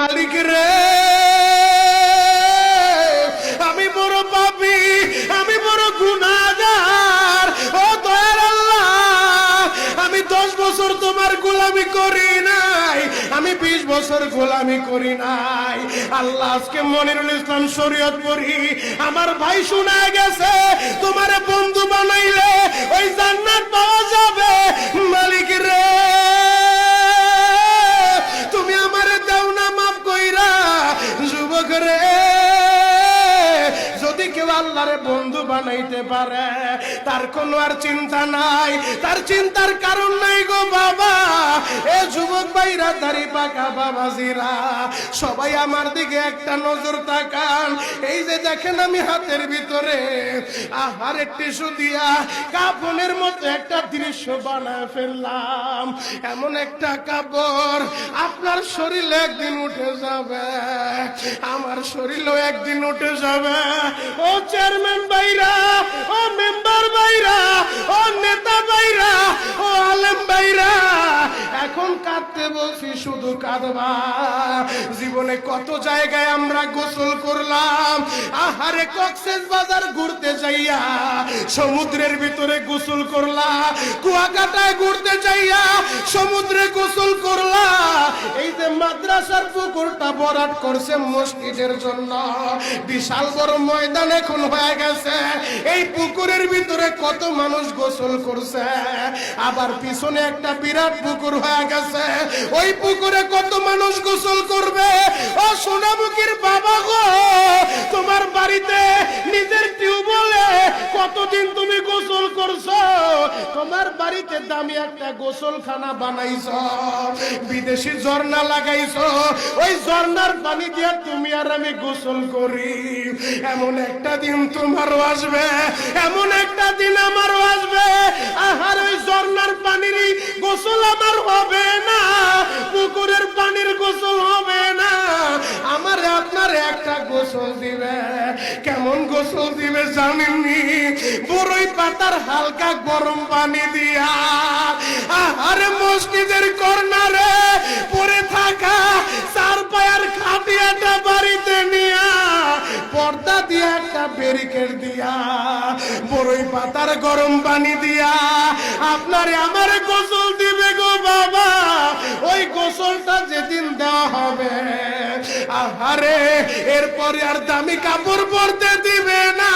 মালিক রে, আমি বড় পাপী, আমি বড় গুনাহগার। ও দয়ার আল্লাহ, আমি 10 বছর তোমার গোলামি করি নাই, আমি 20 বছর গোলামি করি নাই। আল্লাহ আজকে মনিরুল ইসলাম শরীয়তপুরী আমার ভাই শোনা গেছে তোমারে বন্ধু বানাইলে ওই জান্নাত পাওয়া যাবে। মালিক রে, তুমি আমারে দাও না মাফ কইরা। যুবক রে, যদি কেউ আল্লাহরে বন্ধু বানাইতে পারে তার কোনো আর চিন্তা নাই, তার চিন্তার কারণ নাই গো বাবা। এ যুবক ভাইরা, দাড়ি পাকা বাবাজিরা, সবাই আমার দিকে একটা নজর তাকান। এই যে দেখেন আমি হাতের ভিতরে আহারে টিস্যু দিয়া কাফনের মতো একটা দৃশ্য বানায় ফেললাম। এমন একটা কাপড় আপনার শরীরে একদিন উঠে যাবে, আমার শরীরেও একদিন উঠে যাবে। ও চেয়ারম্যান ভাইরা, ও মেম্বার ভাইরা, ও নেতা ভাইরা, ও আলেম ভাইরা, এখন কাঁদতে বলছি শুধু কাঁদবা। জীবনে কত জায়গায় আমরা গোসল করলাম। আহারে কক্সেস বাজার ঘুরতে যাইয়া সমুদ্রের ভিতরে গোসল করলা, কুয়াকাটায় ঘুরতে যাইয়া সমুদ্রে গোসল করলা। এই যে মাদ্রাসার পুকুরটা ভরাট করছে মসজিদের জন্য, বিশাল বড় ময়দান এখন হয়ে গেছে। এই পুকুরের ভিতরে কত মানুষ গোসল করছে, আবার পিছনে একটা বিরাট পুকুর হয়ে গেছে, ওই পুকুরে কত মানুষ গোসল করবে। ও সোনামুখীর বাবা গো, তোমার বাড়িতে নিজের টিউবওয়েলে কতদিন তুমি গোসল করছো? তোমার বাড়িতে দামি একটা গোসলখানা বানাইছো, বিদেশি ঝর্ণা লাগাইছো, ওই ঝর্ণার পানি দিয়ে তুমি আর আমি গোসল করি। এমন একটা দিন তোমারও আসবে, এমন একটা দিন আমারও আসবে। আহার ওই ঝর্ণার পানির গোসল আমার হবে না, পুকুরের পানির গোসল হবে না, আমার আপনার একটা গোসল দিবে। কেমন গোসল দিবে জানেননি? বড়ই পাতার হালকা গরম পানি দিয়া আরে মসজিদের কর্নারে পড়ে থাকা 4 পায়ার খাটিয়াটা বাড়িতে নিয়া পর্দা দিয়া একটা ব্যারিকেড দিয়া বড়ই পাতার গরম পানি দিয়া আপনারে আমার গোসল দিবে গো বাবা। ওই গোসলটা যেদিন দেওয়া হবে, আহারে এরপরে আর দামি কাপড় পরতে দিবে না,